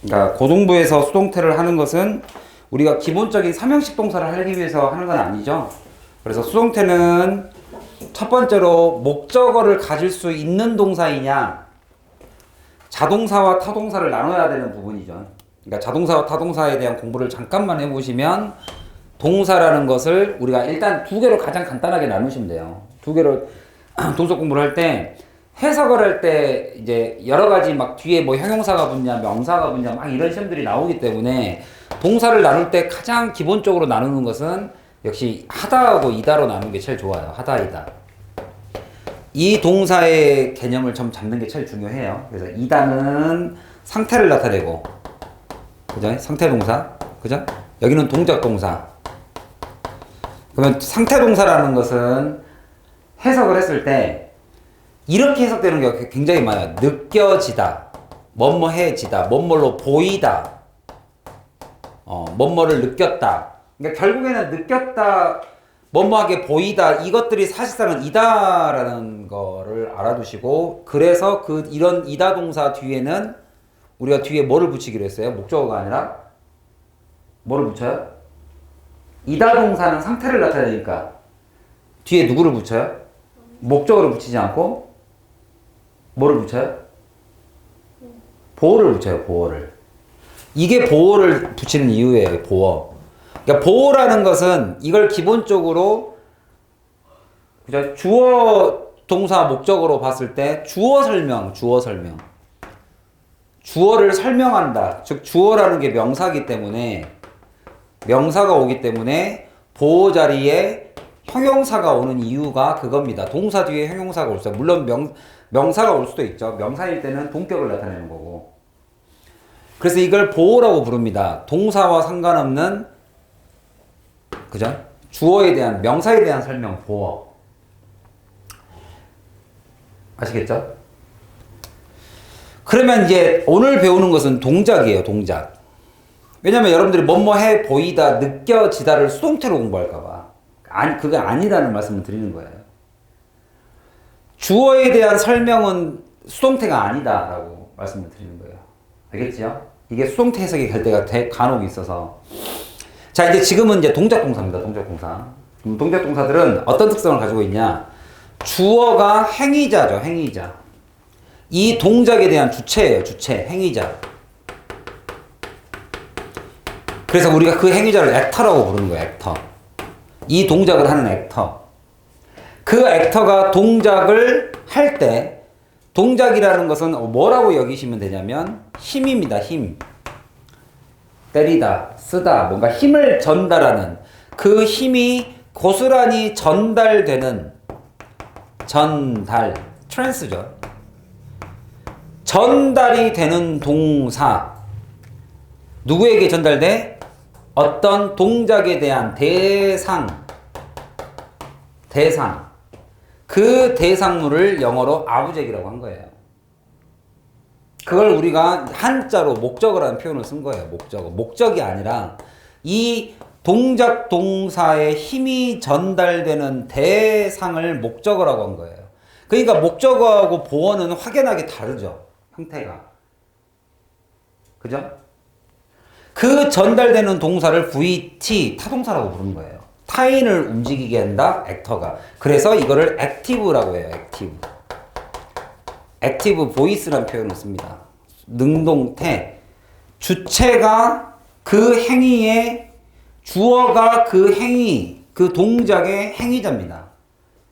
그러니까 고동부에서 수동태를 하는 것은 우리가 기본적인 삼형식 동사를 하기 위해서 하는 건 아니죠. 그래서 수동태는 첫 번째로 목적어를 가질 수 있는 동사이냐, 자동사와 타동사를 나눠야 되는 부분이죠. 그러니까 자동사와 타동사에 대한 공부를 잠깐만 해보시면 동사라는 것을 우리가 일단 두 개로 가장 간단하게 나누시면 돼요. 두 개로 동사 공부를 할 때 해석을 할 때 이제 여러 가지 막 뒤에 뭐 형용사가 붙냐 명사가 붙냐 막 이런 시험들이 나오기 때문에 동사를 나눌 때 가장 기본적으로 나누는 것은 역시 하다하고 이다로 나누는 게 제일 좋아요. 하다, 이다. 이 동사의 개념을 좀 잡는 게 제일 중요해요. 그래서 이다는 상태를 나타내고, 그죠? 상태 동사, 그죠? 여기는 동작 동사. 그러면 상태 동사라는 것은 해석을 했을 때 이렇게 해석되는 게 굉장히 많아요. 느껴지다, 뭐뭐해지다, 뭐뭐로 보이다, 뭐뭐를 느꼈다. 그러니까 결국에는 느꼈다, 뭐뭐하게 보이다, 이것들이 사실상은 이다라는 거를 알아두시고, 그래서 이런 이다 동사 뒤에는 우리가 뒤에 뭐를 붙이기로 했어요? 목적어가 아니라 뭐를 붙여요? 이다 동사는 상태를 나타내니까 뒤에 누구를 붙여요? 목적어를 붙이지 않고 뭐를 붙여요? 보어를 붙여요. 보어를. 이게 보어를 붙이는 이유예요. 보어. 그러니까 보어라는 것은 이걸 기본적으로 그죠? 주어 동사 목적어로 봤을 때 주어 설명. 주어를 설명한다. 즉 주어라는 게 명사기 때문에, 명사가 오기 때문에 보어 자리에 형용사가 오는 이유가 그겁니다. 동사 뒤에 형용사가 올 수 있어요. 물론 명사가 올 수도 있죠. 명사일 때는 동격을 나타내는 거고. 그래서 이걸 보어라고 부릅니다. 동사와 상관없는, 그죠? 주어에 대한, 명사에 대한 설명, 보어. 아시겠죠? 그러면 이제 오늘 배우는 것은 동작이에요. 동작. 왜냐면 여러분들이 뭐뭐해 보이다, 느껴지다를 수동태로 공부할까봐. 그게 아니라는 말씀을 드리는 거예요. 주어에 대한 설명은 수동태가 아니다라고 말씀을 드리는 거예요. 알겠지요? 이게 수동태 해석이 될 때가 간혹 있어서. 자, 이제 지금은 이제 동작 동사입니다. 동작 동사. 동작 동사들은 어떤 특성을 가지고 있냐? 주어가 행위자죠. 행위자. 이 동작에 대한 주체예요. 주체. 행위자. 그래서 우리가 그 행위자를 액터라고 부르는 거예요. 액터. 이 동작을 하는 액터. 그 액터가 동작을 할 때, 동작이라는 것은 뭐라고 여기시면 되냐면 힘입니다. 힘. 때리다, 쓰다, 뭔가 힘을 전달하는, 그 힘이 고스란히 전달되는, 전달, 트랜스죠. 전달이 되는 동사. 누구에게 전달돼? 어떤 동작에 대한 대상. 그 대상물을 영어로 아브젝이라고 한 거예요. 그걸 우리가 한자로 목적어라는 표현을 쓴 거예요. 목적어. 목적이 아니라 이 동작 동사의 힘이 전달되는 대상을 목적어라고 한 거예요. 그러니까 목적어하고 보어는 확연하게 다르죠. 형태가. 그죠? 그 전달되는 동사를 VT, 타동사라고 부르는 거예요. 타인을 움직이게 한다, 액터가. 그래서 이거를 액티브라고 해요. 액티브 보이스라는 표현을 씁니다. 능동태. 주체가 그 행위의, 주어가 그 행위, 그 동작의 행위자입니다.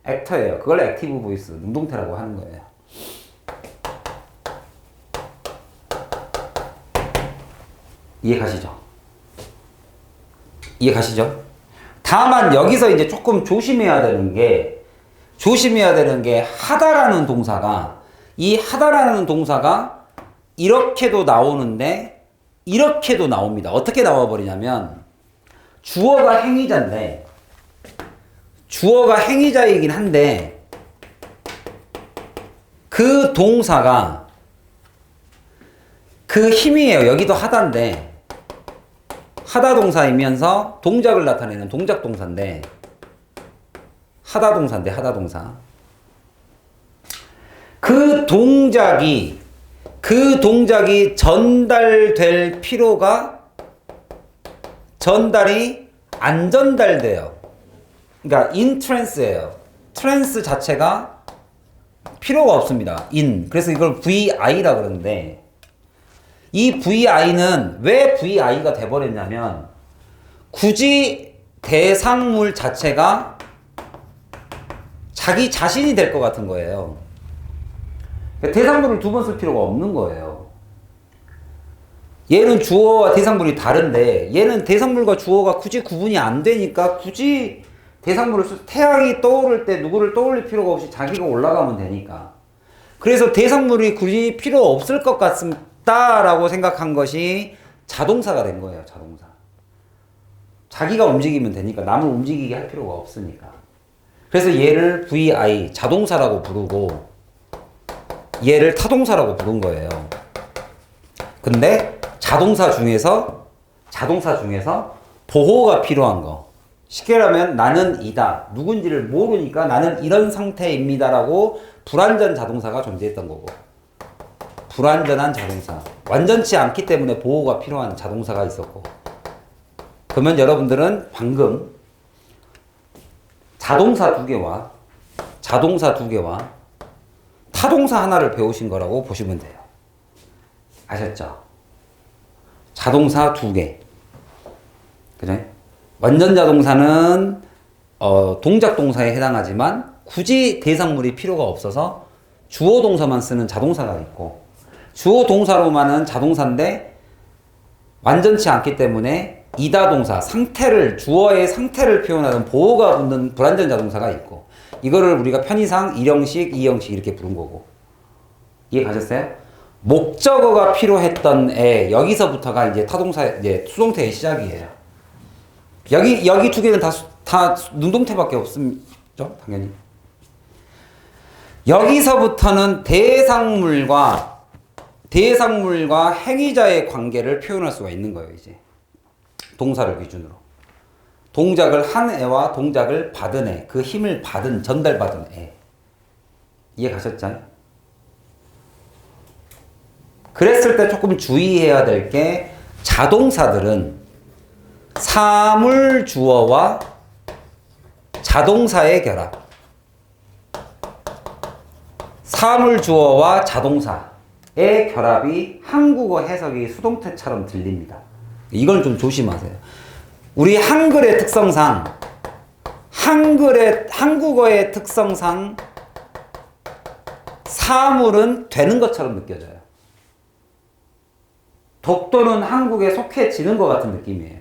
액터예요. 그걸 액티브 보이스, 능동태라고 하는 거예요. 이해가시죠? 다만 여기서 이제 조금 조심해야 되는 게 하다라는 동사가, 이 하다라는 동사가 이렇게도 나오는데 이렇게도 나옵니다. 어떻게 나와버리냐면 주어가 행위자이긴 한데 그 동사가 그 힘이에요. 여기도 하다인데 하다 동사이면서 동작을 나타내는 동작 동사인데 하다 동사. 그 동작이 그 동작이 전달될 필요가 전달이 안 전달돼요. 그러니까 in trance예요. trance 자체가 필요가 없습니다. in. 그래서 이걸 VI라 그러는데 이 VI는 왜 VI가 돼버렸냐면 굳이 대상물 자체가 자기 자신이 될 것 같은 거예요. 대상물을 두 번 쓸 필요가 없는 거예요. 얘는 주어와 대상물이 다른데 얘는 대상물과 주어가 굳이 구분이 안 되니까 굳이 대상물을 태양이 떠오를 때 누구를 떠올릴 필요가 없이 자기가 올라가면 되니까. 그래서 대상물이 굳이 필요 없을 것 같다라고 생각한 것이 자동사가 된 거예요. 자동사. 자기가 움직이면 되니까 남을 움직이게 할 필요가 없으니까. 그래서 얘를 VI 자동사라고 부르고 얘를 타동사라고 부른 거예요. 근데 자동사 중에서 보호가 필요한 거. 쉽게 말하면 나는 이다. 누군지를 모르니까 나는 이런 상태입니다라고 불완전 자동사가 존재했던 거고. 불완전한 자동사. 완전치 않기 때문에 보호가 필요한 자동사가 있었고. 그러면 여러분들은 방금 자동사 두 개와 타동사 하나를 배우신 거라고 보시면 돼요. 아셨죠? 자동사 두 개. 그죠? 완전 자동사는 동작 동사에 해당하지만 굳이 대상물이 필요가 없어서 주어 동사만 쓰는 자동사가 있고 주어 동사로만은 자동사인데 완전치 않기 때문에 이다 동사, 주어의 상태를 표현하는 보호가 붙는 불완전 자동사가 있고 이거를 우리가 편의상 1형식, 2형식 이렇게 부른 거고. 이해 가셨어요? 목적어가 필요했던 애, 여기서부터가 이제 이제 수동태의 시작이에요. 여기 두 개는 다 능동태밖에 없죠, 당연히. 여기서부터는 대상물과 행위자의 관계를 표현할 수가 있는 거예요, 이제. 동사를 기준으로. 동작을 한 애와 동작을 받은 애, 그 힘을 전달받은 애. 이해 가셨잖아요? 그랬을 때 조금 주의해야 될 게 자동사들은 사물 주어와 자동사의 결합. 사물 주어와 자동사의 결합이 한국어 해석이 수동태처럼 들립니다. 이걸 좀 조심하세요. 우리 한글의 특성상, 한국어의 특성상 사물은 되는 것처럼 느껴져요. 독도는 한국에 속해지는 것 같은 느낌이에요.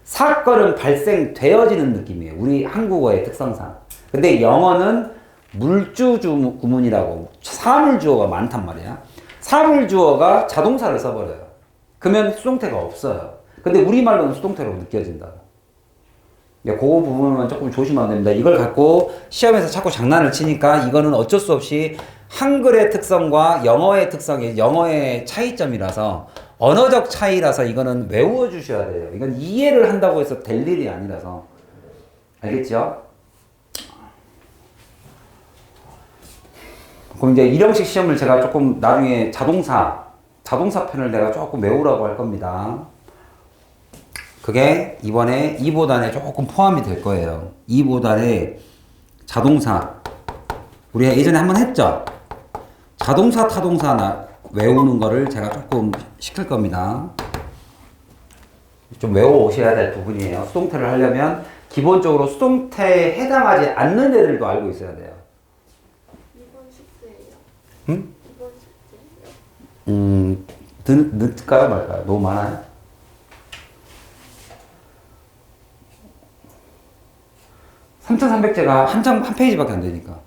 사건은 발생되어지는 느낌이에요. 우리 한국어의 특성상. 근데 영어는 물주주 구문이라고 사물주어가 많단 말이야. 사물주어가 자동사를 써버려요. 그러면 수동태가 없어요. 근데 우리말로는 수동태로 느껴진다고. 그 부분만 조금 조심하면 됩니다. 이걸 갖고 시험에서 자꾸 장난을 치니까 이거는 어쩔 수 없이 한글의 특성과 영어의 특성이 영어의 차이점이라서 언어적 차이라서 이거는 외워 주셔야 돼요. 이건 이해를 한다고 해서 될 일이 아니라서. 알겠죠? 그럼 이제 1형식 시험을 제가 조금 나중에 자동사 편을 내가 조금 외우라고 할 겁니다. 그게 이번에 2보단에 조금 포함이 될 거예요. 2보단에 자동사. 우리가 예전에 한번 했죠? 자동사, 타동사 외우는 거를 제가 조금 시킬 겁니다. 좀 외워 오셔야 될 부분이에요. 수동태를 하려면 기본적으로 수동태에 해당하지 않는 애들도 알고 있어야 돼요. 이번 숙제예요. 응? 이번 숙제예요. 늦을까요 말까요? 너무 많아요? 3,300제가 한 페이지밖에 안 되니까.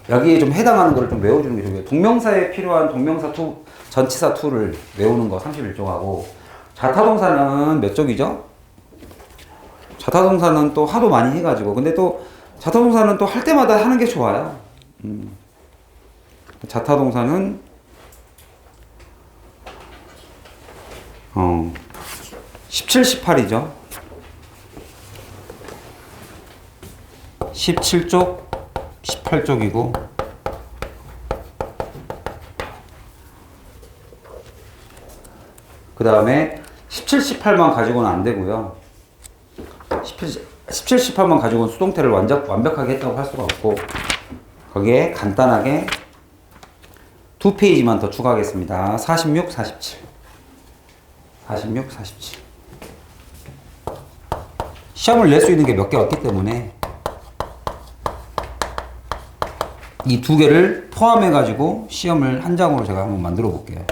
여기에 좀 해당하는 거를 좀 외워주는 게 좋아요. 동명사에 필요한 동명사 투, 전치사 투를 외우는 거 31쪽하고, 자타동사는 몇 쪽이죠? 자타동사는 또 하도 많이 해가지고, 근데 또 자타동사는 또 할 때마다 하는 게 좋아요. 자타동사는 17, 18이죠. 17쪽, 18쪽이고 그 다음에 17, 18만 가지고는 안 되고요. 17, 18만 가지고는 수동태를 완벽하게 했다고 할 수가 없고, 거기에 간단하게 두 페이지만 더 추가하겠습니다. 46, 47. 46, 47. 시험을 낼 수 있는 게 몇 개 없기 때문에 이 두 개를 포함해 가지고 시험을 한 장으로 제가 한번 만들어 볼게요.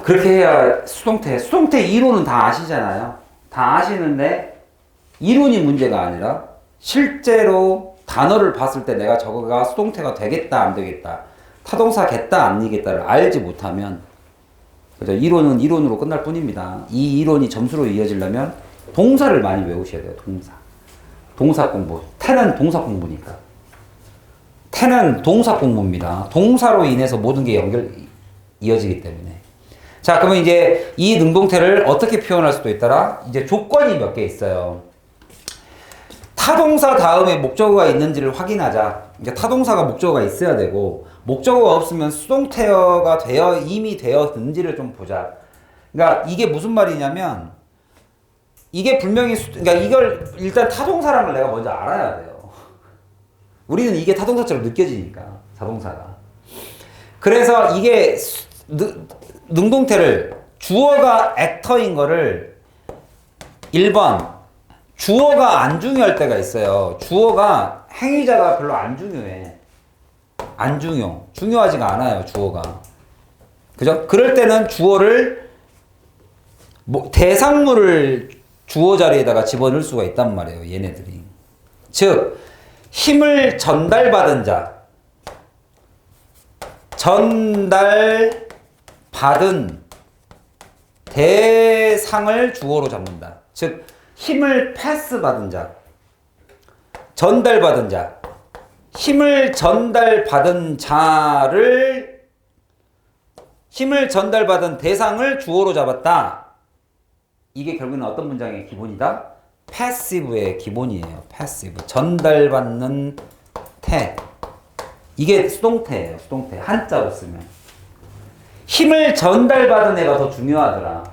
그렇게 해야 수동태 이론은 다 아시잖아요. 다 아시는데 이론이 문제가 아니라 실제로 단어를 봤을 때 내가 저거가 수동태가 되겠다 안 되겠다, 타동사겠다 아니겠다를 알지 못하면, 그죠? 이론은 이론으로 끝날 뿐입니다. 이 이론이 점수로 이어지려면 동사를 많이 외우셔야 돼요. 동사 공부. 태는 동사 공부니까. 태는 동사 공부입니다. 동사로 인해서 모든 게 이어지기 때문에. 자, 그러면 이제 이 능동태를 어떻게 표현할 수도 있더라? 이제 조건이 몇 개 있어요. 타동사 다음에 목적어가 있는지를 확인하자. 이제 타동사가 목적어가 있어야 되고, 목적어가 없으면 수동태어가 이미 되었는지를 좀 보자. 그러니까 이게 무슨 말이냐면, 이게 분명히 그러니까 이걸 일단 타동사라는 걸 내가 먼저 알아야 돼요. 우리는 이게 타동사처럼 느껴지니까, 자동사가. 그래서 이게 능동태를 주어가 액터인 거를 1번 주어가 안 중요할 때가 있어요. 주어가 행위자가 별로 안 중요해. 중요하지가 않아요, 주어가. 그죠? 그럴 때는 주어를 대상물을 주어 자리에다가 집어넣을 수가 있단 말이에요, 얘네들이. 즉 힘을 전달받은 자, 전달받은 대상을 주어로 잡는다. 즉 힘을 패스받은 자, 전달받은 자, 힘을 전달받은 대상을 주어로 잡았다. 이게 결국은 어떤 문장의 기본이다? 패시브의 기본이에요. 패시브. 전달받는 태. 이게 수동태예요. 수동태. 한자로 쓰면. 힘을 전달받은 애가 더 중요하더라.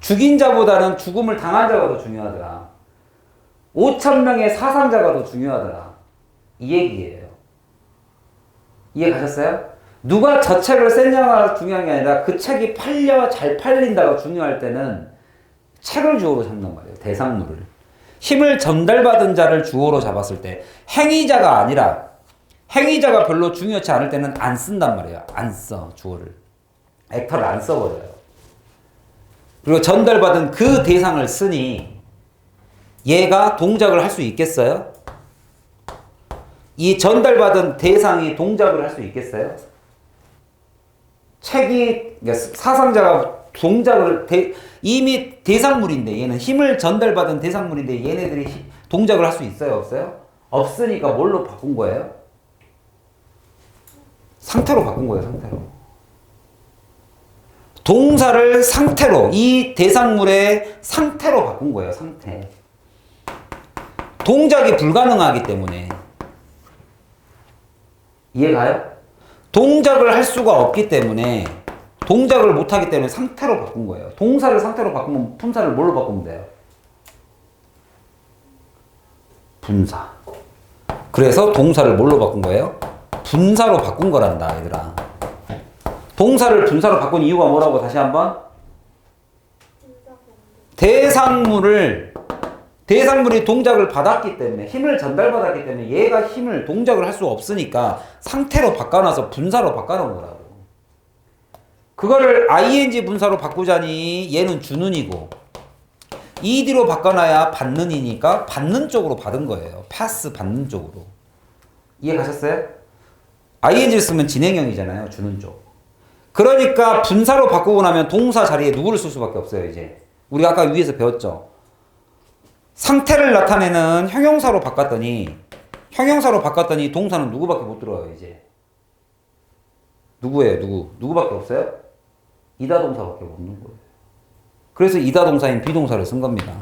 죽인 자보다는 죽음을 당한 자가 더 중요하더라. 5,000명의 사상자가 더 중요하더라. 이 얘기예요. 이해 가셨어요? 누가 저 책을 썼냐가 중요한 게 아니라 그 책이 잘 팔린다가 중요할 때는 책을 주어로 잡는 말이에요. 대상물을. 힘을 전달받은 자를 주어로 잡았을 때 행위자가 아니라, 행위자가 별로 중요치 않을 때는 안 쓴단 말이에요. 안 써, 주어를. 액터를 안 써버려요. 그리고 전달받은 그 대상을 쓰니 얘가 동작을 할 수 있겠어요? 이 전달받은 대상이 동작을 할 수 있겠어요? 사상자가 동작을 이미 대상물인데, 얘는 힘을 전달받은 대상물인데 얘네들이 동작을 할 수 있어요? 없어요? 없으니까 뭘로 바꾼 거예요? 상태로 바꾼 거예요. 상태로. 동사를 상태로, 이 대상물의 상태로 바꾼 거예요. 상태. 동작이 불가능하기 때문에. 이해가요? 동작을 할 수가 없기 때문에, 동작을 못하기 때문에 상태로 바꾼 거예요. 동사를 상태로 바꾸면 품사를 뭘로 바꾸면 돼요? 분사. 그래서 동사를 뭘로 바꾼 거예요? 분사로 바꾼 거란다, 얘들아. 동사를 분사로 바꾼 이유가 뭐라고 다시 한번? 대상물이 동작을 받았기 때문에, 힘을 전달받았기 때문에 얘가 동작을 할 수 없으니까 상태로 바꿔놔서 분사로 바꿔놓은 거라고. 그거를 ing 분사로 바꾸자니 얘는 주는이고, ed로 바꿔놔야 받는이니까 받는 쪽으로 받은 거예요. pass 받는 쪽으로. 이해 가셨어요? ing를 쓰면 진행형이잖아요. 주는 쪽. 그러니까 분사로 바꾸고 나면 동사 자리에 누구를 쓸 수밖에 없어요. 이제 우리 아까 위에서 배웠죠. 상태를 나타내는 형용사로 바꿨더니 동사는 누구밖에 못 들어요. 이제 누구예요? 누구밖에 없어요? 이다동사밖에 없는 거예요. 그래서 이다동사인 비동사를 쓴 겁니다.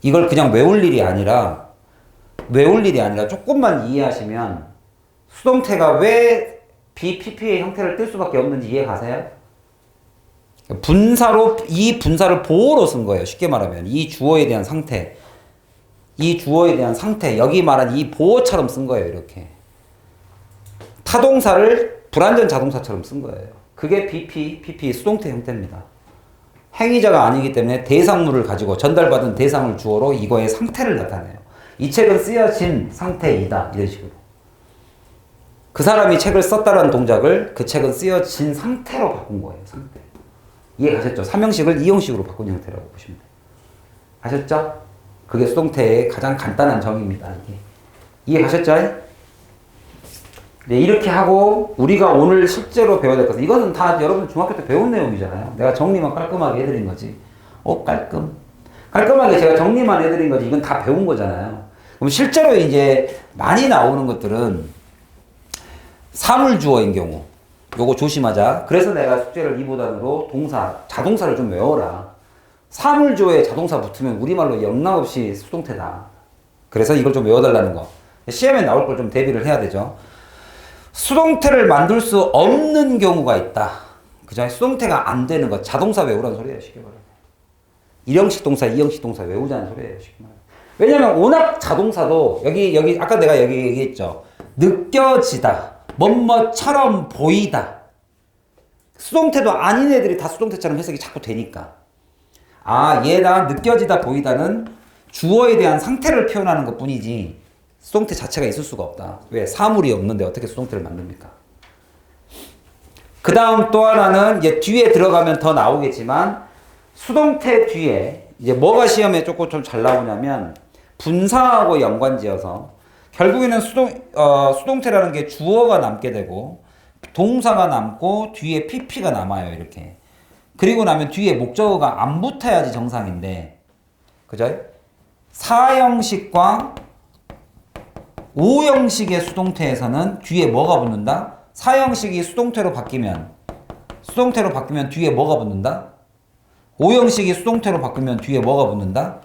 이걸 그냥 외울 일이 아니라 조금만 이해하시면 수동태가 왜 BPP의 형태를 띨 수밖에 없는지 이해 가세요? 분사로 이 분사를 보호로 쓴 거예요. 쉽게 말하면 이 주어에 대한 상태, 이 주어에 대한 상태, 여기 말한 이 보호처럼 쓴 거예요. 이렇게 타동사를 불완전 자동사처럼 쓴 거예요. 그게 PP 수동태 형태입니다. 행위자가 아니기 때문에 대상물을 가지고 전달받은 대상을 주어로 이거의 상태를 나타내요. 이 책은 쓰여진 상태이다. 이런 식으로. 그 사람이 책을 썼다라는 동작을 그 책은 쓰여진 상태로 바꾼 거예요. 상태. 이해 가셨죠? 삼형식을 이형식으로 바꾼 형태라고 보시면 돼요. 아셨죠? 그게 수동태의 가장 간단한 정의입니다. 이게. 이해 가셨죠? 네, 이렇게 하고 우리가 오늘 실제로 배워야 될 것은 이거는 다 여러분 중학교 때 배운 내용이잖아요. 내가 정리만 깔끔하게 해드린 거지. 깔끔하게 제가 정리만 해드린 거지. 이건 다 배운 거잖아요. 그럼 실제로 이제 많이 나오는 것들은 사물주어인 경우 요거 조심하자. 그래서 내가 숙제를 2보단으로 자동사를 좀 외워라. 사물주어에 자동사 붙으면 우리말로 영락없이 수동태다. 그래서 이걸 좀 외워달라는 거. 시험에 나올 걸 좀 대비를 해야 되죠. 수동태를 만들 수 없는 경우가 있다. 그죠? 수동태가 안 되는 것. 자동사 외우라는 소리예요. 쉽게 말하면. 1형식 동사, 2형식 동사 외우자는 소리예요. 쉽게 말하면. 왜냐면 워낙 자동사도 여기 아까 내가 여기 얘기했죠. 느껴지다. 뭐뭐처럼 보이다. 수동태도 아닌 애들이 다 수동태처럼 해석이 자꾸 되니까. 얘나 느껴지다 보이다는 주어에 대한 상태를 표현하는 것 뿐이지 수동태 자체가 있을 수가 없다. 왜? 사물이 없는데 어떻게 수동태를 만듭니까? 그 다음 또 하나는 이제 뒤에 들어가면 더 나오겠지만 수동태 뒤에 이제 뭐가 시험에 조금 좀 잘 나오냐면 분사하고 연관지어서 결국에는 수동태라는 게 주어가 남게 되고 동사가 남고 뒤에 PP가 남아요. 이렇게. 그리고 나면 뒤에 목적어가 안 붙어야지 정상인데 그죠? 4형식과 5형식의 수동태에서는 뒤에 뭐가 붙는다? 4형식이 수동태로 바뀌면 뒤에 뭐가 붙는다? 5형식이 수동태로 바뀌면 뒤에 뭐가 붙는다?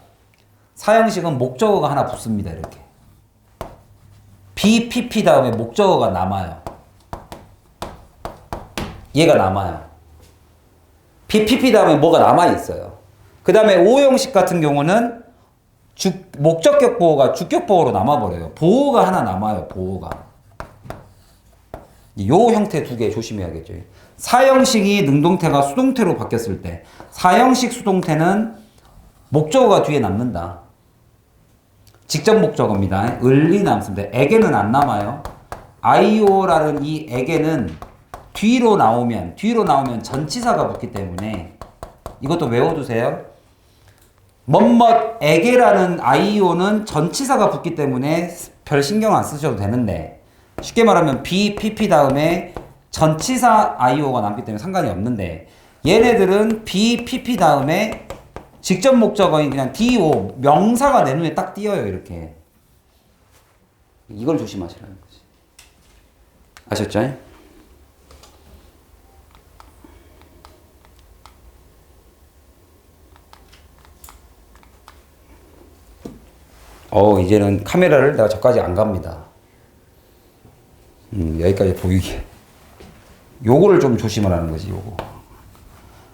4형식은 목적어가 하나 붙습니다. 이렇게. BPP 다음에 목적어가 남아요. 얘가 남아요. BPP 다음에 뭐가 남아있어요. 그 다음에 5형식 같은 경우는 목적격 보호가 주격 보호로 남아버려요. 보호가 하나 남아요. 보호가. 요 형태 두 개 조심해야겠죠. 4형식이 능동태가 수동태로 바뀌었을 때 4형식 수동태는 목적어가 뒤에 남는다. 직접 목적어입니다. 을이 남습니다. 에게는 안 남아요. 아이오라는 이 에게는 뒤로 나오면 전치사가 붙기 때문에 이것도 외워두세요. 뭐뭐에게라는 아이오는 전치사가 붙기 때문에 별 신경 안 쓰셔도 되는데 쉽게 말하면 BPP 다음에 전치사 아이오가 남기 때문에 상관이 없는데 얘네들은 BPP 다음에 직접 목적어인 그냥 DO 명사가 내 눈에 딱 띄어요. 이렇게. 이걸 조심하시라는 거지. 아셨죠? 이제는 카메라를 내가 저까지 안 갑니다. 여기까지 보이게. 요거를 좀 조심하라는 거지, 요거.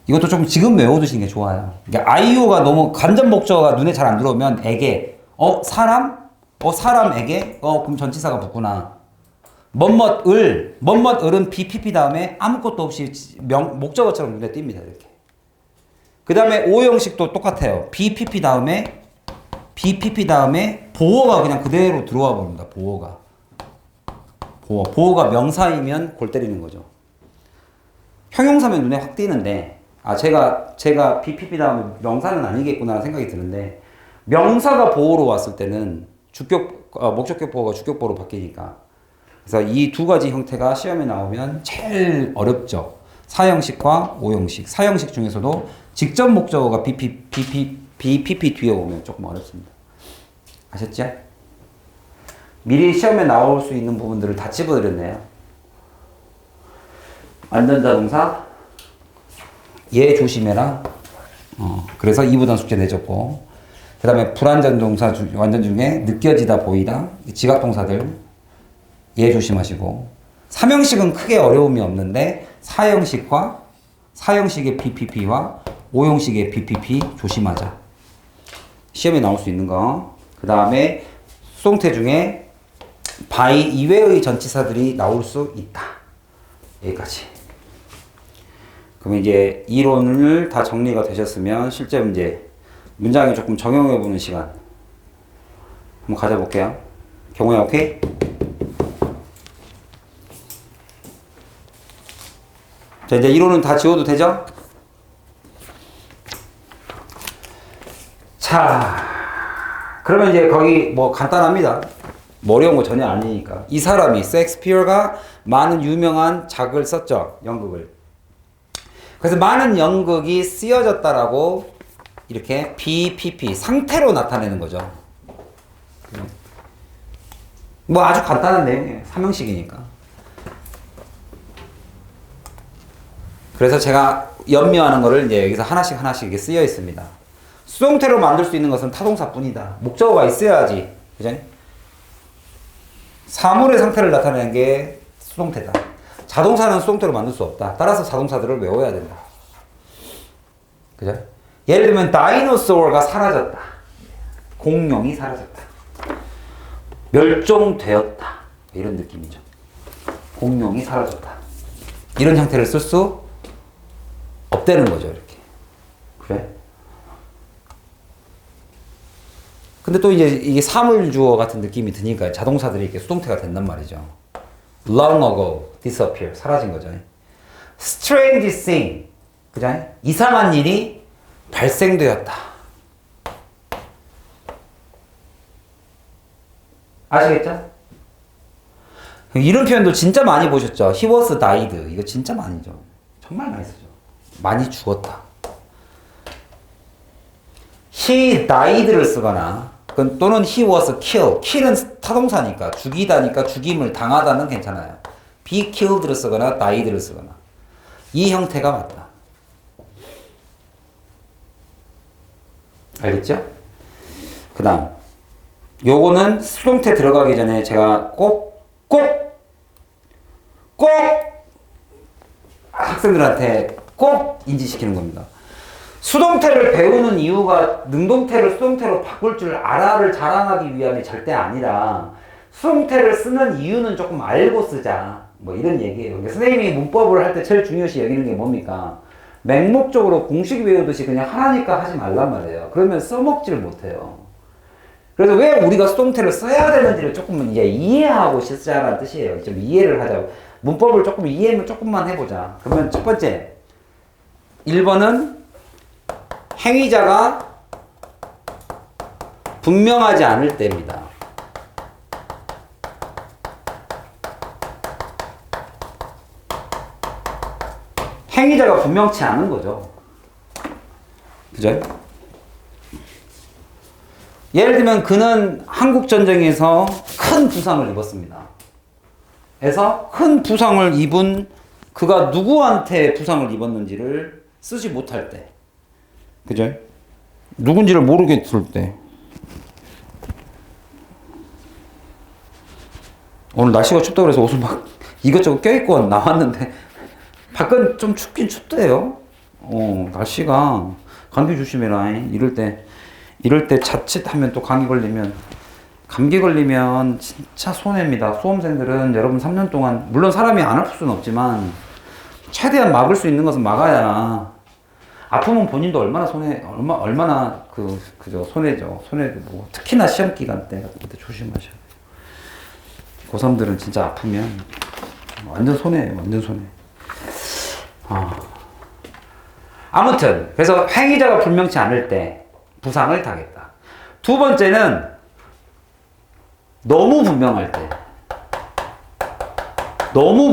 이것도 좀 지금 외워두시는 게 좋아요. 그러니까 아이오가 너무 간접 목적어가 눈에 잘 안 들어오면 에게, 사람? 사람에게? 그럼 전치사가 붙구나. 뭐뭐을은 BPP 다음에 아무것도 없이 목적어처럼 눈에 띕니다, 이렇게. 그 다음에 5형식도 똑같아요. BPP 다음에 보어가 그냥 그대로 들어와 버립니다. 보어가 명사이면 골 때리는 거죠. 형용사면 눈에 확 띄는데 제가 BPP 다음에 명사는 아니겠구나 생각이 드는데 명사가 보어로 왔을 때는 목적격 보어가 주격 보어로 바뀌니까 그래서 이 두 가지 형태가 시험에 나오면 제일 어렵죠. 4형식과 5형식. 4형식 중에서도 직접 목적어가 BPP 뒤에 오면 조금 어렵습니다. 아셨죠? 미리 시험에 나올 수 있는 부분들을 다 집어드렸네요. 안전자동사 얘 조심해라. 그래서 2부단 숙제 내줬고 그 다음에 불안전동사 완전 중에 느껴지다 보이다 지각동사들 얘 조심하시고 3형식은 크게 어려움이 없는데 4형식과 4형식의 BPP와 5형식의 BPP 조심하자. 시험에 나올 수 있는 거. 그 다음에 수동태 중에 by 이외의 전치사들이 나올 수 있다. 여기까지. 그럼 이제 이론을 다 정리가 되셨으면 실제 문제, 문장에 조금 적용해보는 시간 한번 가져볼게요. 경호야, 오케이? 자, 이제 이론은 다 지워도 되죠? 자, 그러면 이제 거기 뭐 간단합니다. 뭐 어려운 거 전혀 아니니까. 이 사람이, 셰익스피어가 많은 유명한 작을 썼죠. 연극을. 그래서 많은 연극이 쓰여졌다라고 이렇게 BPP, 상태로 나타내는 거죠. 뭐 아주 간단한 내용이에요. 3형식이니까. 그래서 제가 염려하는 거를 이제 여기서 하나씩 이렇게 쓰여 있습니다. 수동태로 만들 수 있는 것은 타동사뿐이다. 목적어가 있어야지. 그죠? 사물의 상태를 나타내는 게 수동태다. 자동사는 수동태로 만들 수 없다. 따라서 자동사들을 외워야 된다. 그죠? 예를 들면 다이노소어가 사라졌다. 공룡이 사라졌다. 멸종되었다. 이런 느낌이죠. 공룡이 사라졌다. 이런 형태를 쓸 수 없다는 거죠, 이렇게. 그래? 근데 또 이제 이게 사물주어 같은 느낌이 드니까 자동사들이 이렇게 수동태가 된단 말이죠. Long ago, disappear. 사라진 거죠. Strange thing. 그죠? 이상한 일이 발생되었다. 아시겠죠? 이런 표현도 진짜 많이 보셨죠? He was died. 이거 진짜 많이죠. 정말 많이 쓰죠. 많이 죽었다. He died를 쓰거나 또는 he was killed. kill은 타동사니까 죽이다니까 죽임을 당하다는 괜찮아요. be killed를 쓰거나 died를 쓰거나 이 형태가 맞다. 알겠죠? 그 다음 요거는 수동태 들어가기 전에 제가 꼭 학생들한테 꼭 인지시키는 겁니다. 수동태를 배우는 이유가 능동태를 수동태로 바꿀 줄 알아를 자랑하기 위함이 절대 아니라 수동태를 쓰는 이유는 조금 알고 쓰자. 뭐 이런 얘기예요. 그러니까 선생님이 문법을 할 때 제일 중요시 여기는 게 뭡니까? 맹목적으로 공식 외우듯이 그냥 하라니까 하지 말란 말이에요. 그러면 써먹지를 못해요. 그래서 왜 우리가 수동태를 써야 되는지를 조금 이제 이해하고 쓰자라는 뜻이에요. 좀 이해를 하자고. 문법을 조금 이해만 조금만 해보자. 그러면 첫 번째 1번은 행위자가 분명하지 않을 때입니다. 행위자가 분명치 않은 거죠. 그죠? 예를 들면 그는 한국전쟁에서 큰 부상을 입었습니다. 그래서 큰 부상을 입은 그가 누구한테 부상을 입었는지를 쓰지 못할 때. 그죠? 누군지를 모르겠을 때. 오늘 날씨가 춥다고 그래서 옷을 막 이것저것 껴입고 나왔는데 밖은 좀 춥긴 춥대요. 날씨가 감기 조심해라. 이럴 때 자칫하면 또 감기 걸리면 진짜 손해입니다. 수험생들은 여러분 3년 동안 물론 사람이 안 아플 수는 없지만 최대한 막을 수 있는 것은 막아야 아프면 본인도 얼마나 그저 손해죠. 뭐 특히나 시험 기간 때 같은 때 조심하셔야 돼요. 고3들은 진짜 아프면 완전 손해예요. 완전 손해. 아무튼 그래서 행위자가 분명치 않을 때 부상을 당했다. 두 번째는 너무 분명할 때. 너무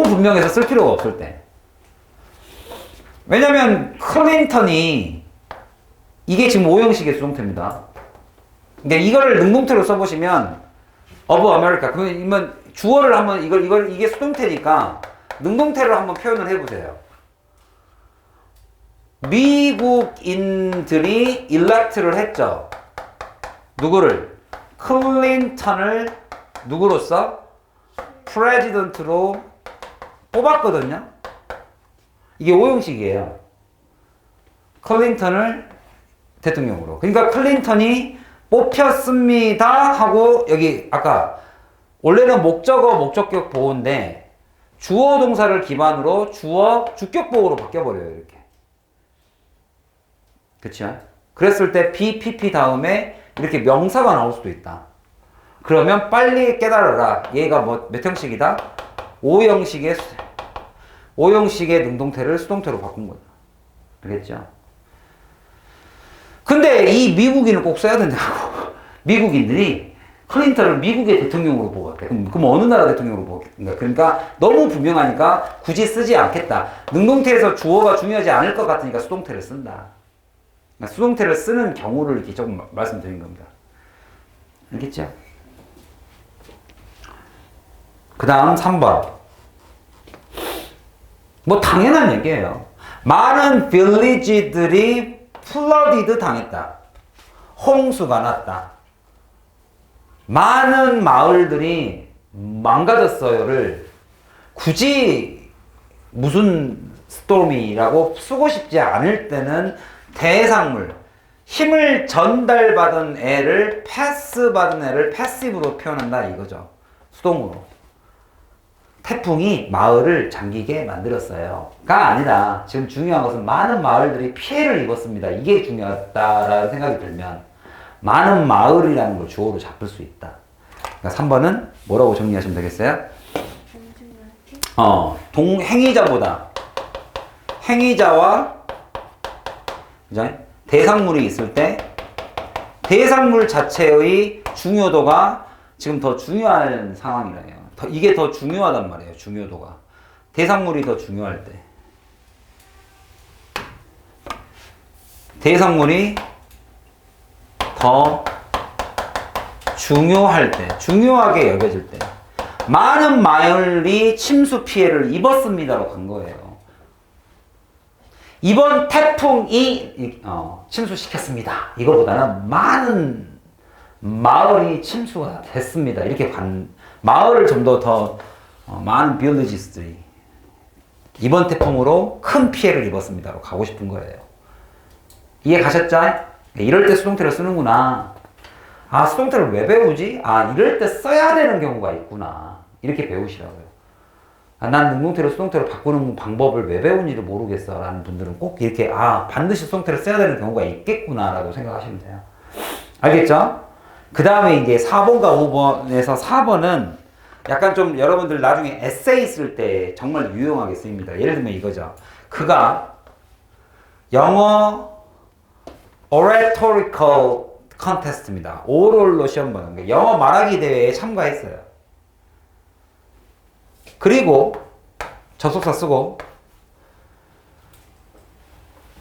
분명해서 쓸 필요가 없을 때. 왜냐면 클린턴이 이게 지금 5형식의 수동태입니다. 그러니까 이거를 능동태로 써보시면 of America 그러면 주어를 한번 이게 수동태니까 능동태로 한번 표현을 해보세요. 미국인들이 일렉트를 했죠. 누구를? 클린턴을 누구로서? 프레지던트로 뽑았거든요. 이게 오형식이에요. 클린턴을 대통령으로. 그러니까 클린턴이 뽑혔습니다 하고 여기 아까 원래는 목적어 목적격 보호인데 주어 동사를 기반으로 주어 주격 보호로 바뀌어버려요. 이렇게. 그쵸? 그랬을 때 BPP 다음에 이렇게 명사가 나올 수도 있다. 그러면 빨리 깨달아라. 얘가 몇 형식이다? 오형식의 능동태를 수동태로 바꾼 거죠. 알겠죠? 근데 이 미국인을 꼭 써야 된다고. 미국인들이 클린턴을 미국의 대통령으로 보았대. 그럼 어느 나라 대통령으로 보겠는가? 그러니까 너무 분명하니까 굳이 쓰지 않겠다. 능동태에서 주어가 중요하지 않을 것 같으니까 수동태를 쓴다. 그러니까 수동태를 쓰는 경우를 이렇게 조금 말씀드린 겁니다. 알겠죠? 그 다음 3번. 뭐 당연한 얘기예요. 많은 빌리지들이 플러디드 당했다. 홍수가 났다. 많은 마을들이 망가졌어요를 굳이 무슨 스토미라고 쓰고 싶지 않을 때는 대상물, 힘을 전달받은 애를 패스받은 애를 패시브로 표현한다 이거죠. 수동으로. 태풍이 마을을 잠기게 만들었어요.가 아니라 지금 중요한 것은 많은 마을들이 피해를 입었습니다. 이게 중요하다라는 생각이 들면 많은 마을이라는 걸 주어로 잡을 수 있다. 그러니까 3번은 뭐라고 정리하시면 되겠어요? 행위자보다 행위자와 그죠? 대상물이 있을 때 대상물 자체의 중요도가 지금 더 중요한 상황이라요. 이게 더 중요하단 말이에요. 중요도가. 대상물이 더 중요할 때. 대상물이 더 중요할 때. 중요하게 여겨질 때. 많은 마을이 침수 피해를 입었습니다로 간 거예요. 이번 태풍이 침수시켰습니다. 이거보다는 많은 마을이 침수가 됐습니다. 이렇게 마을을 좀 더 많은 빌리지스들이 이번 태풍으로 큰 피해를 입었습니다로 가고 싶은 거예요. 이해 가셨죠? 이럴 때 수동태를 쓰는구나. 아, 수동태를 왜 배우지? 아, 이럴 때 써야 되는 경우가 있구나. 이렇게 배우시라고요. 아, 난 능동태로 수동태로 바꾸는 방법을 왜 배운지를 모르겠어 라는 분들은 꼭 이렇게 반드시 수동태를 써야 되는 경우가 있겠구나 라고 생각하시면 돼요. 알겠죠? 그 다음에 이제 4번과 5번에서 4번은 약간 좀 여러분들 나중에 에세이 쓸 때 정말 유용하게 쓰입니다. 예를 들면 이거죠. 그가 영어 oratorical contest입니다. 오럴로 시험 보는 게 영어 말하기 대회에 참가했어요. 그리고 접속사 쓰고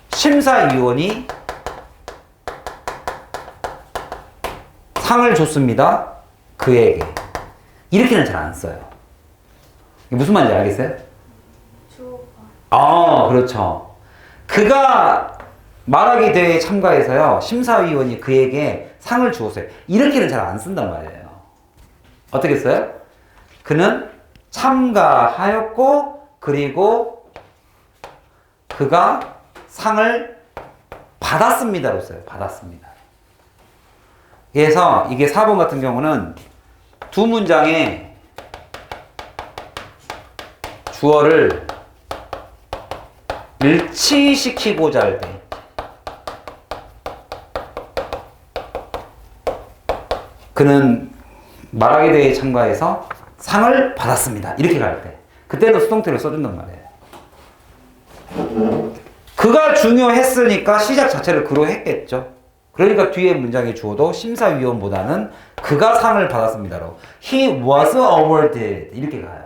심사위원이 상을 줬습니다. 그에게. 이렇게는 잘 안 써요. 이게 무슨 말인지 알겠어요? 그렇죠. 그가 말하기 대회에 참가해서요. 심사위원이 그에게 상을 주었어요. 이렇게는 잘 안 쓴단 말이에요. 어떻게 써요? 그는 참가하였고 그리고 그가 상을 받았습니다로 써요. 받았습니다. 그래서 이게 4번 같은 경우는 두 문장에 주어를 일치시키고자 할 때 그는 말하기 대회에 참가해서 상을 받았습니다. 이렇게 갈 때 그때는 수동태를 써준단 말이에요. 그가 중요했으니까 시작 자체를 그로 했겠죠. 그러니까 뒤에 문장의 주어도 심사위원보다는 그가 상을 받았습니다로 He was awarded 이렇게 가요.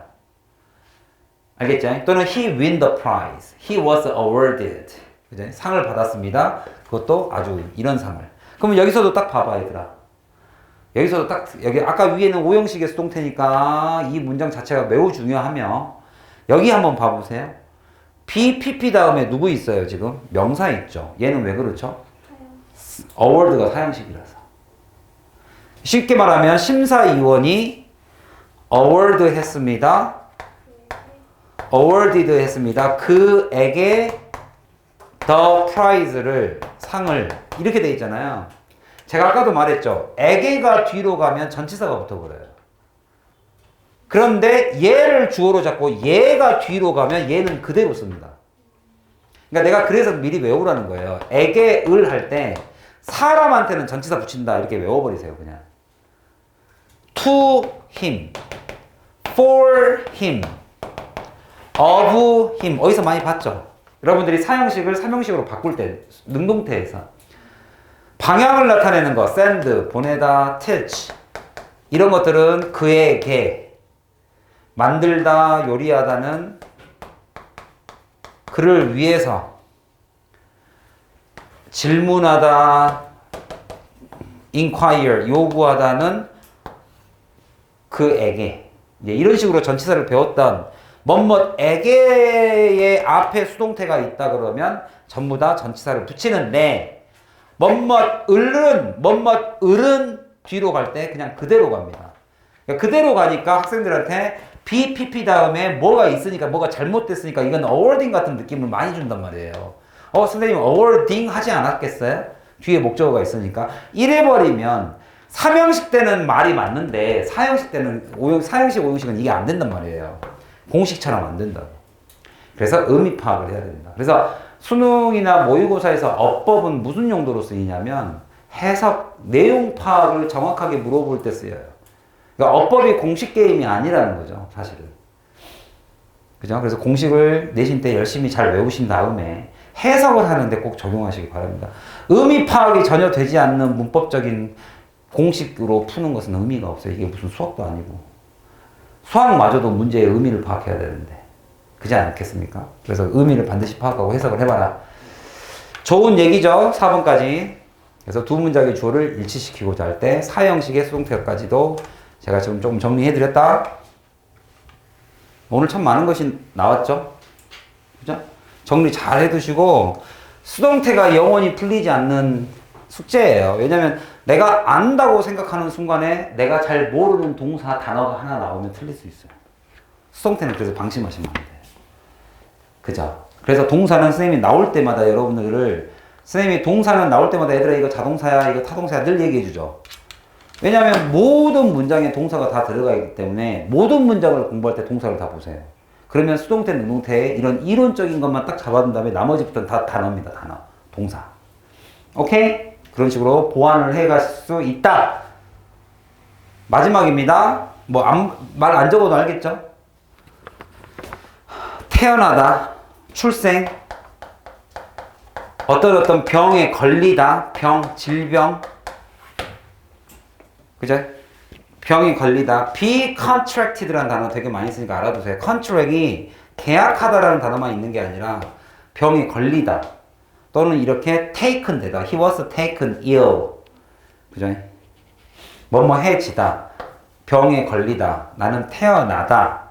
알겠죠? 또는 He win the prize. He was awarded. 그죠? 상을 받았습니다. 그것도 아주 이런 상을. 그러면 여기서도 딱 봐봐 얘들아. 여기서도 딱 여기 아까 위에는 오형식의 수동태니까 이 문장 자체가 매우 중요하며 여기 한번 봐보세요. BPP 다음에 누구 있어요 지금? 명사 있죠. 얘는 왜 그렇죠? award가 사형식이라서. 쉽게 말하면 심사위원이 award 했습니다. awarded 했습니다. 그에게 the prize를 상을 이렇게 돼 있잖아요. 제가 아까도 말했죠. 에게가 뒤로 가면 전치사가 붙어버려요. 그런데 얘를 주어로 잡고 얘가 뒤로 가면 얘는 그대로 씁니다. 그러니까 내가 그래서 미리 외우라는 거예요. 에게을 할 때 사람한테는 전치사 붙인다 이렇게 외워버리세요. 그냥 to him, for him, of him 어디서 많이 봤죠? 여러분들이 사형식을 삼형식으로 바꿀 때 능동태에서 방향을 나타내는 거 send, 보내다, teach 이런 것들은 그에게 만들다, 요리하다는 그를 위해서 질문하다, inquire, 요구하다는 그에게 이런 식으로 전치사를 배웠던 뭐뭐에게의 앞에 수동태가 있다 그러면 전부 다 전치사를 붙이는데 뭐뭐을은 뒤로 갈 때 그냥 그대로 갑니다. 그러니까 그대로 가니까 학생들한테 BPP 다음에 뭐가 있으니까 뭐가 잘못됐으니까 이건 어워딩 같은 느낌을 많이 준단 말이에요. 선생님 어워딩 하지 않았겠어요? 뒤에 목적어가 있으니까 이래버리면 삼형식 때는 말이 맞는데 사형식 때는 사형식 오형식은 이게 안 된단 말이에요. 공식처럼 안 된다고. 그래서 의미 파악을 해야 된다. 그래서 수능이나 모의고사에서 어법은 무슨 용도로 쓰이냐면 해석, 내용 파악을 정확하게 물어볼 때 쓰여요. 그러니까 어법이 공식 게임이 아니라는 거죠, 사실은. 그죠? 그래서 공식을 내신 때 열심히 잘 외우신 다음에 해석을 하는데 꼭 적용하시기 바랍니다. 의미 파악이 전혀 되지 않는 문법적인 공식으로 푸는 것은 의미가 없어요. 이게 무슨 수학도 아니고. 수학마저도 문제의 의미를 파악해야 되는데. 그렇지 않겠습니까? 그래서 의미를 반드시 파악하고 해석을 해봐라. 좋은 얘기죠. 4번까지. 그래서 두 문장의 주어를 일치시키고자 할 때 사형식의 수동태까지도 제가 지금 조금 정리해드렸다. 오늘 참 많은 것이 나왔죠? 그죠? 정리 잘 해두시고 수동태가 영원히 풀리지 않는 숙제예요. 왜냐면 내가 안다고 생각하는 순간에 내가 잘 모르는 동사 단어가 하나 나오면 틀릴 수 있어요. 수동태는 그래서 방심하시면 안 돼요. 그죠? 그래서 동사는 선생님이 나올 때마다 여러분들을 선생님이 동사는 나올 때마다 얘들아 이거 자동사야 이거 타동사야 늘 얘기해 주죠. 왜냐하면 모든 문장에 동사가 다 들어가 있기 때문에 모든 문장을 공부할 때 동사를 다 보세요. 그러면 수동태, 능동태에 이런 이론적인 것만 딱 잡아둔 다음에 나머지부터는 다 단어입니다. 단어, 동사. 오케이? 그런 식으로 보완을 해갈 수 있다. 마지막입니다. 말 안 적어도 알겠죠? 태어나다, 출생, 어떤 병에 걸리다, 질병, 그죠? 병이 걸리다. be contracted라는 단어 되게 많이 쓰니까 알아두세요. contract이 계약하다라는 단어만 있는 게 아니라 병이 걸리다. 또는 이렇게 taken 되다. He was taken ill. 그죠? 뭐해지다. 병에 걸리다. 나는 태어나다.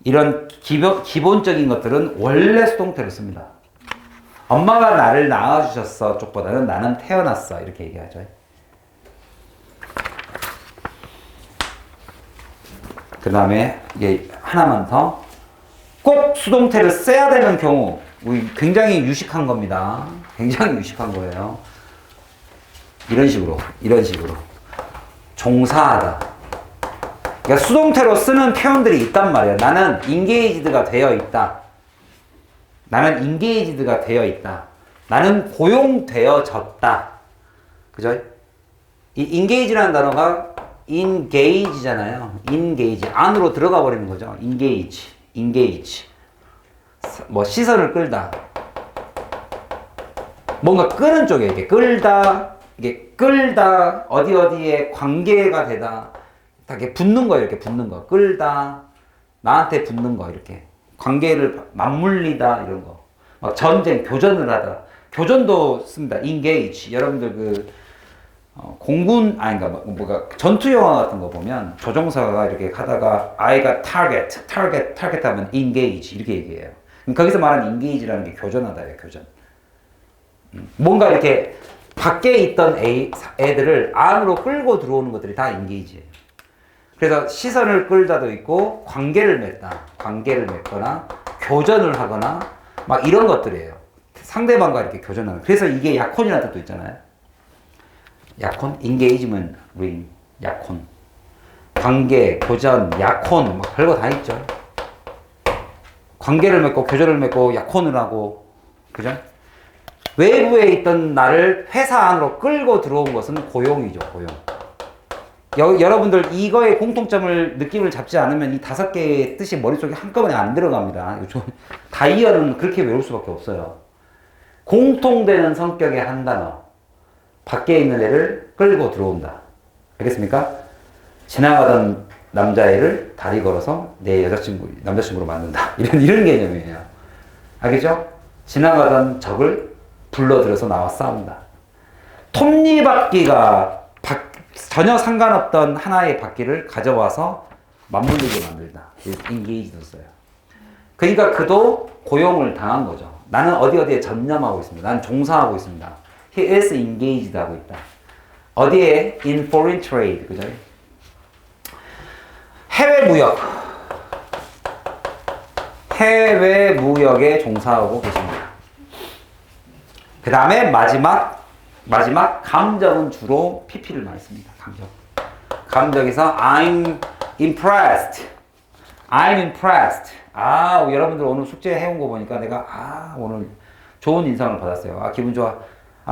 이런 기본적인 것들은 원래 수동태로 씁니다. 엄마가 나를 낳아주셨어 쪽보다는 나는 태어났어 이렇게 얘기하죠. 그 다음에 이게 하나만 더. 꼭 수동태를 써야 되는 경우 굉장히 유식한 겁니다. 굉장히 유식한 거예요. 이런 식으로 종사하다. 그러니까 수동태로 쓰는 표현들이 있단 말이에요. 나는 engaged가 되어 있다. 나는 engage드가 되어 있다. 나는 고용되어졌다. 그죠? 이 engage라는 단어가 engage잖아요. engage. 안으로 들어가 버리는 거죠. engage. 시선을 끌다. 뭔가 끄는 쪽에 이렇게 끌다, 어디에 관계가 되다. 이렇게 붙는 거예요. 이렇게 붙는 거. 끌다. 나한테 붙는 거. 이렇게. 관계를 맞물리다. 이런 거. 막 전쟁, 교전을 하다. 교전도 씁니다. engage. 여러분들 공군, 전투 영화 같은 거 보면 조종사가 이렇게 하다가 I got target 하면 engage. 이렇게 얘기해요. 거기서 말하는 engage라는 게 교전하다예요. 교전. 뭔가 이렇게 밖에 있던 애들을 안으로 끌고 들어오는 것들이 다 engage예요. 그래서 시선을 끌다도 있고 관계를 맺다. 관계를 맺거나 교전을 하거나 막 이런 것들이에요. 상대방과 이렇게 교전하는. 그래서 이게 약혼이라는 뜻도 있잖아요. 약혼, engagement ring, 약혼. 관계, 교전, 약혼, 막 별거 다 있죠. 관계를 맺고 교전을 맺고 약혼을 하고, 그죠? 외부에 있던 나를 회사 안으로 끌고 들어온 것은 고용이죠, 고용. 여러분들 이거의 공통점을 느낌을 잡지 않으면 이 5개의 뜻이 머릿속에 한꺼번에 안 들어갑니다. 다이어는 그렇게 외울 수밖에 없어요. 공통되는 성격의 한 단어. 밖에 있는 애를 끌고 들어온다. 알겠습니까? 지나가던 남자애를 다리 걸어서 내 남자친구로 만든다. 이런 개념이에요. 알겠죠? 지나가던 적을 불러들여서 나와 싸운다. 톱니바퀴가 전혀 상관없던 하나의 바퀴를 가져와서 맞물리게 만들다. engage도 써요. 그러니까 그도 고용을 당한 거죠. 나는 어디에 전념하고 있습니다. 나는 종사하고 있습니다. He is engaged 하고 있다. 어디에? In foreign trade. 그죠? 해외 무역. 해외 무역에 종사하고 계십니다. 그 다음에 마지막 감정은 주로 PP를 많이 씁니다. 감정에서 I'm impressed. I'm impressed. 여러분들 오늘 숙제 해온 거 보니까 내가 오늘 좋은 인상을 받았어요. 기분 좋아.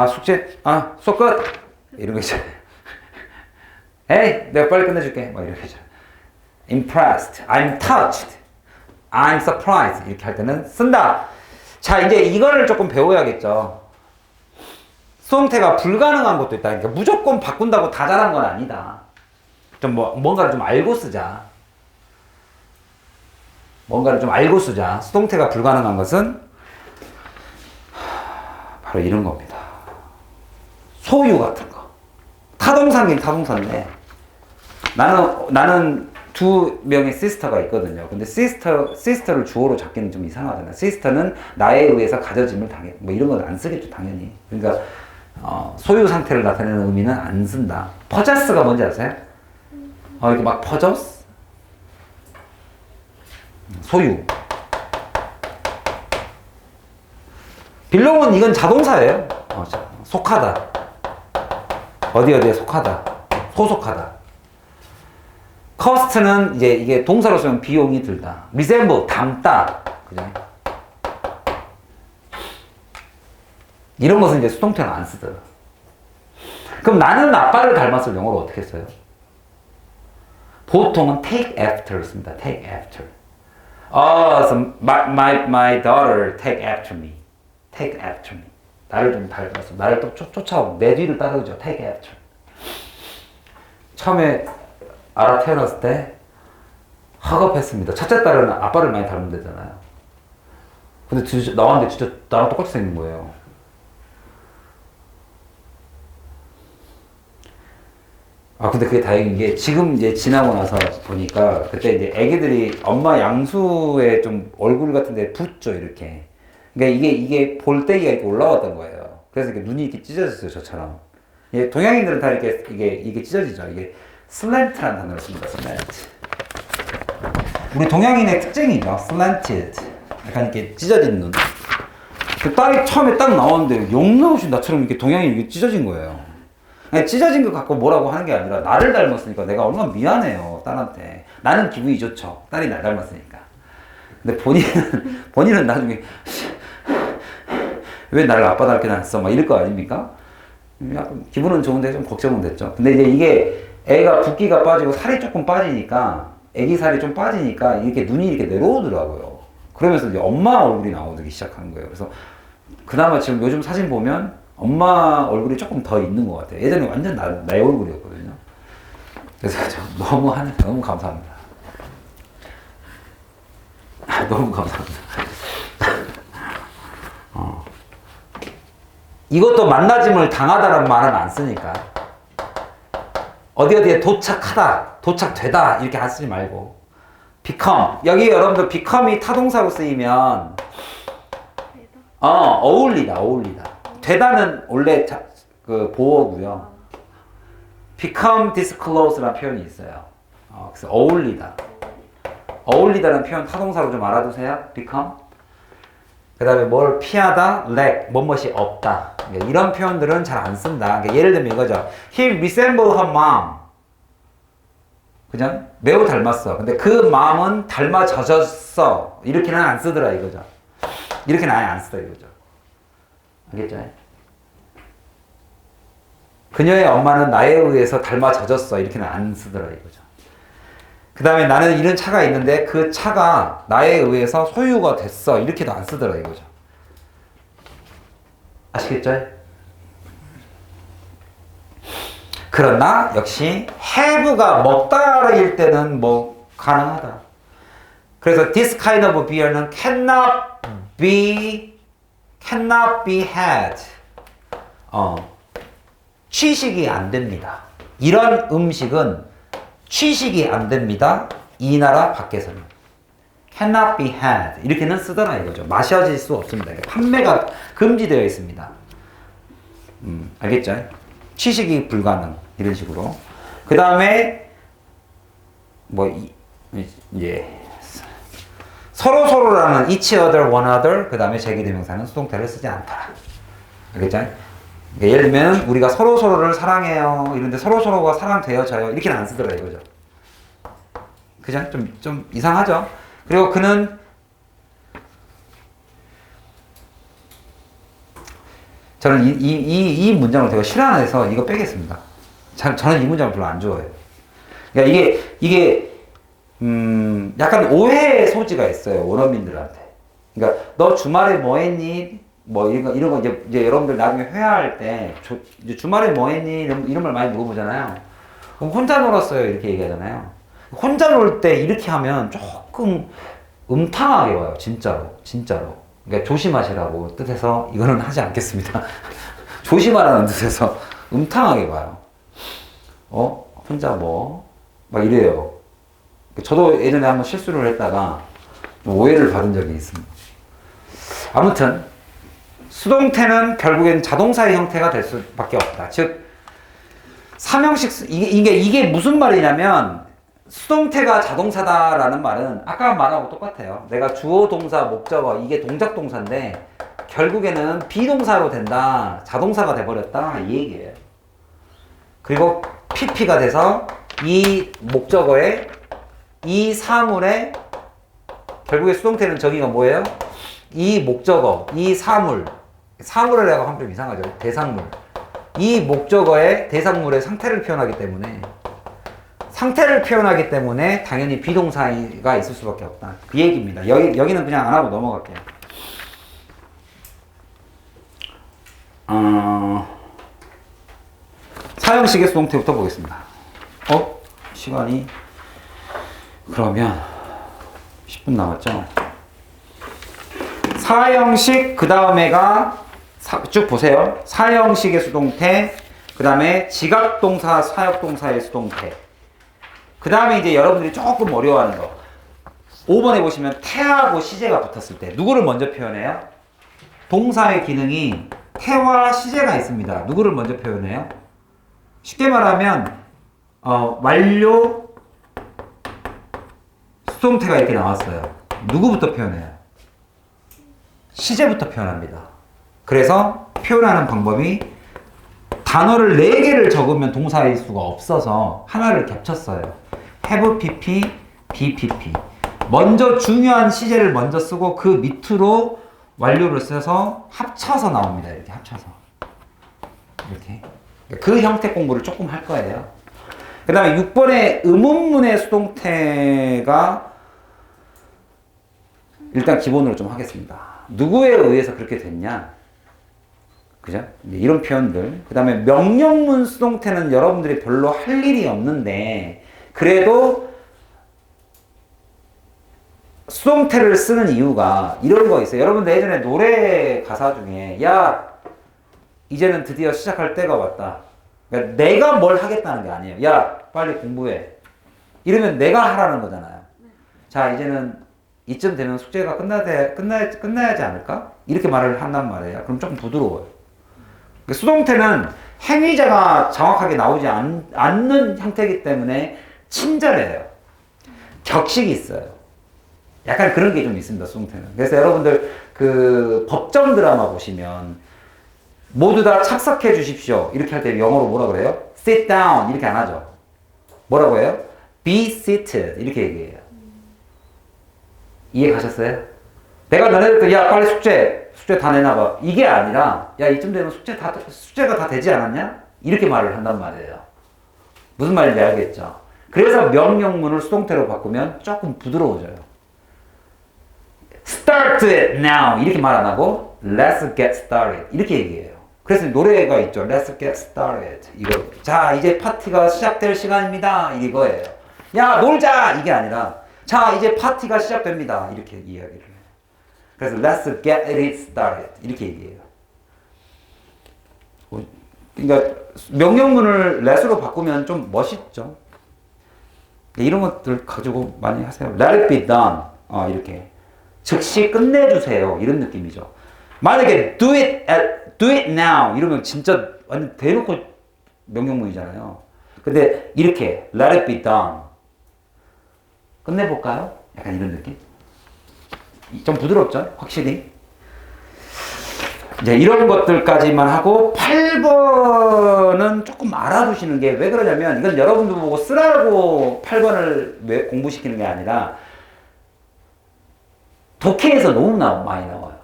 숙제 수업 끝. 이런 거 있잖아요. 에이, 내가 빨리 끝내줄게. 막 이렇게 있잖아요. impressed. I'm touched. I'm surprised. 이렇게 할 때는 쓴다. 자, 이제 이거를 조금 배워야겠죠. 수동태가 불가능한 것도 있다. 그러니까 무조건 바꾼다고 다 잘한 건 아니다. 뭔가를 좀 알고 쓰자. 수동태가 불가능한 것은 바로 이런 겁니다. 소유 같은 거. 타동사긴 타동사인데 나는 2명의 시스터가 있거든요. 근데 시스터를 주어로 잡기는 좀 이상하잖아요. 시스터는 나에 의해서 가져짐을 당해. 뭐 이런 건 안 쓰겠죠, 당연히. 그러니까 소유 상태를 나타내는 의미는 안 쓴다. 퍼저스가 뭔지 아세요? 이렇게 막 퍼저스? 소유. 빌롱은 이건 자동사예요. 속하다. 어디에 속하다. 소속하다. 커스트는 이제 이게 동사로 쓰면 비용이 들다. resemble, 닮다. 그죠? 이런 것은 이제 수동태는 안 쓰더라. 그럼 나는 아빠를 닮았을 영어로 어떻게 써요? 보통은 take after 씁니다. take after. So my daughter take after me. take after me. 나를 좀 닮았어. 나를 또 쫓아오고 내 뒤를 따르죠. take after. 처음에 아라 태어났을 때 학업했습니다. 첫째 딸은 아빠를 많이 닮은 데잖아요. 근데 나왔는데 진짜 나랑 똑같이 생긴 거예요. 근데 그게 다행인 게 지금 이제 지나고 나서 보니까 그때 이제 애기들이 엄마 양수에 좀 얼굴 같은데 붓죠, 이렇게. 그러니까 이게 볼때기가 이렇게 올라왔던 거예요. 그래서 이렇게 눈이 이렇게 찢어졌어요, 저처럼. 동양인들은 다 이게 찢어지죠. 이게 슬랜트라는 단어를 씁니다. 슬랜트. 우리 동양인의 특징이죠. 슬랜티드. 약간 이렇게 찢어진 눈. 그 딸이 처음에 딱 나왔는데 용 나오신 나처럼 이렇게 동양인이 이렇게 찢어진 거예요. 아니, 찢어진 거 갖고 뭐라고 하는 게 아니라 나를 닮았으니까 내가 얼마나 미안해요, 딸한테. 나는 기분이 좋죠. 딸이 날 닮았으니까. 근데 본인은 나중에 왜 나를 아빠 닮게 낳았어? 막 이럴 거 아닙니까? 기분은 좋은데 좀 걱정은 됐죠. 근데 이제 이게 애가 붓기가 빠지고 살이 조금 빠지니까, 애기 살이 좀 빠지니까 이렇게 눈이 이렇게 내려오더라고요. 그러면서 이제 엄마 얼굴이 나오기 시작하는 거예요. 그래서 그나마 지금 요즘 사진 보면 엄마 얼굴이 조금 더 있는 것 같아요. 예전에 완전 내 얼굴이었거든요. 그래서 너무 감사합니다. 너무 감사합니다. 이것도 만나짐을 당하다라는 말은 안 쓰니까. 어디에 도착하다, 도착되다 이렇게 안 쓰지 말고 become. 여기 여러분들 become이 타동사로 쓰이면 어울리다. 되다는 원래 그 보어고요. become disclose라는 표현이 있어요. 그래서 어울리다. 어울리다라는 표현 타동사로 좀 알아두세요. become. 그 다음에 뭘 피하다, lack, 뭐뭇이 없다. 이런 표현들은 잘 안 쓴다. 예를 들면 이거죠. He resembled her mom. 그냥 매우 닮았어. 근데 그 마음은 닮아져졌어. 이렇게는 안 쓰더라 이거죠. 이렇게는 아예 안 쓰더라 이거죠. 알겠죠? 그녀의 엄마는 나에 의해서 닮아져졌어. 이렇게는 안 쓰더라 이거죠. 그 다음에 나는 이런 차가 있는데 그 차가 나에 의해서 소유가 됐어. 이렇게도 안 쓰더라 이거죠. 아시겠죠? 그러나 역시 have가 먹다일 때는 뭐 가능하다. 그래서 this kind of beer는 cannot be had. 취식이 안 됩니다. 이런 음식은 취식이 안 됩니다. 이 나라 밖에서는. cannot be had. 이렇게는 쓰더라 이거죠. 마셔질 수 없습니다. 판매가 금지되어 있습니다. 알겠죠? 취식이 불가능. 이런 식으로. 그 다음에 이제 서로서로라는 each other, one other, 그 다음에 제기대명사는 수동태를 쓰지 않더라. 알겠죠? 예를 들면 우리가 서로서로를 사랑해요. 이런데 서로서로가 사랑되어져요. 이렇게는 안 쓰더라 이거죠. 그죠? 좀 이상하죠? 그리고 그는 저는 이 문장을 되게 싫어해서 이거 빼겠습니다. 저는 이 문장을 별로 안 좋아해요. 그러니까 이게 약간 오해의 소지가 있어요. 원어민들한테. 그러니까 너 주말에 뭐 했니? 뭐 이런 거 이제 여러분들 나중에 회화할 때 이제 주말에 뭐 했니? 이런 말 많이 물어보잖아요. 그럼 혼자 놀았어요. 이렇게 얘기하잖아요. 혼자 놀 때 이렇게 하면 조금 음탕하게 와요. 진짜로. 그러니까 조심하시라고 뜻해서 이거는 하지 않겠습니다. 조심하라는 뜻에서 음탕하게 와요. 혼자 막 이래요. 저도 예전에 한번 실수를 했다가 오해를 받은 적이 있습니다. 아무튼 수동태는 결국엔 자동사의 형태가 될 수밖에 없다. 즉 삼형식 이게 무슨 말이냐면 수동태가 자동사다라는 말은 아까 말하고 똑같아요. 내가 주어, 동사, 목적어 이게 동작 동사인데 결국에는 비동사로 된다. 자동사가 돼버렸다 이 얘기예요. 그리고 PP가 돼서 이 목적어에 이 사물에 결국에 수동태는 저기가 뭐예요? 이 목적어, 이 사물이라고 하면 좀 이상하죠. 대상물. 이 목적어의 대상물의 상태를 표현하기 때문에 당연히 비동사가 있을 수밖에 없다. 그 얘기입니다. 여기는 그냥 안 하고 넘어갈게요. 사형식의 수동태부터 보겠습니다. 시간이 그러면 10분 남았죠? 사형식 그 다음에가 쭉 보세요. 사형식의 수동태, 그 다음에 지각동사, 사역동사의 수동태. 그 다음에 이제 여러분들이 조금 어려워하는 거. 5번에 보시면 태하고 시제가 붙었을 때 누구를 먼저 표현해요? 동사의 기능이 태와 시제가 있습니다. 누구를 먼저 표현해요? 쉽게 말하면 완료 수동태가 이렇게 나왔어요. 누구부터 표현해요? 시제부터 표현합니다. 그래서 표현하는 방법이 단어를 4개를 적으면 동사일 수가 없어서 하나를 겹쳤어요. have pp, be pp. 먼저 중요한 시제를 먼저 쓰고 그 밑으로 완료를 써서 합쳐서 나옵니다. 이렇게 합쳐서. 이렇게. 그 형태 공부를 조금 할 거예요. 그 다음에 6번의 의문문의 수동태가 일단 기본으로 좀 하겠습니다. 누구에 의해서 그렇게 됐냐? 그죠? 이런 표현들. 그 다음에 명령문 수동태는 여러분들이 별로 할 일이 없는데, 그래도 수동태를 쓰는 이유가 이런 거 있어요. 여러분들 예전에 노래 가사 중에, 야, 이제는 드디어 시작할 때가 왔다. 그러니까 내가 뭘 하겠다는 게 아니에요. 야, 빨리 공부해. 이러면 내가 하라는 거잖아요. 자, 이제는 이쯤 되면 숙제가 끝나야지 않을까? 이렇게 말을 한단 말이에요. 그럼 조금 부드러워요. 수동태는 행위자가 정확하게 나오지 않는 형태이기 때문에 친절해요. 격식이 있어요. 약간 그런 게 좀 있습니다, 수동태는. 그래서 여러분들 그 법정 드라마 보시면 모두 다 착석해 주십시오. 이렇게 할 때 영어로 뭐라 그래요? Sit down 이렇게 안 하죠. 뭐라고 해요? Be seated 이렇게 얘기해요. 이해 가셨어요? 내가 너네들 야 빨리 숙제 다 내놔봐. 이게 아니라 야 이쯤 되면 숙제가 다 되지 않았냐? 이렇게 말을 한단 말이에요. 무슨 말인지 알겠죠? 그래서 명령문을 수동태로 바꾸면 조금 부드러워져요. Start it now 이렇게 말 안 하고 Let's get started 이렇게 얘기해요. 그래서 노래가 있죠. Let's get started 이거. 자 이제 파티가 시작될 시간입니다 이거예요. 야 놀자 이게 아니라 자 이제 파티가 시작됩니다 이렇게 이야기를 해요. 그래서 Let's get it started 이렇게 얘기해요. 그러니까 명령문을 let으로 바꾸면 좀 멋있죠. 이런 것들 가지고 많이 하세요. Let it be done 이렇게 즉시 끝내주세요 이런 느낌이죠. 만약에 do it now 이러면 진짜 완전 대놓고 명령문이잖아요. 근데 이렇게 let it be done 끝내볼까요? 약간 이런 느낌? 좀 부드럽죠? 확실히. 이제 이런 것들까지만 하고 8번은 조금 알아두시는 게 왜 그러냐면 이건 여러분도 보고 쓰라고 8번을 공부시키는 게 아니라 독해에서 너무 많이 나와요.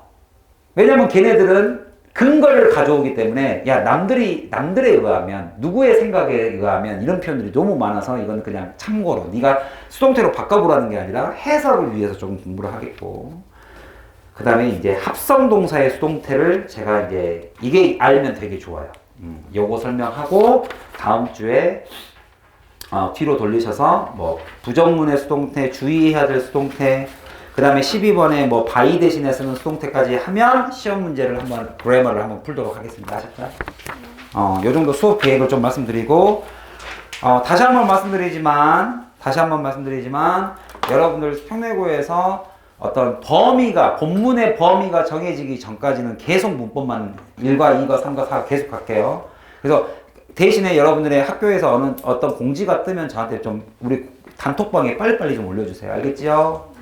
왜냐면 걔네들은 근거를 가져오기 때문에 야 남들에 의하면 누구의 생각에 의하면 이런 표현들이 너무 많아서 이건 그냥 참고로 네가 수동태로 바꿔보라는 게 아니라 해석을 위해서 조금 공부를 하겠고 그 다음에 이제 합성동사의 수동태를 제가 이제 이게 알면 되게 좋아요. 요거 설명하고 다음 주에 뒤로 돌리셔서 뭐 부정문의 수동태, 주의해야 될 수동태, 그 다음에 12번에 뭐 by 대신에 쓰는 수동태까지 하면 시험 문제를 한번 그래머를 한번 풀도록 하겠습니다. 아셨죠? 요 정도 수업 계획을 좀 말씀드리고 다시 한번 말씀드리지만 여러분들 평내고에서 어떤 본문의 범위가 정해지기 전까지는 계속 문법만 1과 2과 3과 4가 계속 갈게요. 그래서 대신에 여러분들의 학교에서 어떤 공지가 뜨면 저한테 좀 우리 단톡방에 빨리빨리 좀 올려주세요. 알겠지요?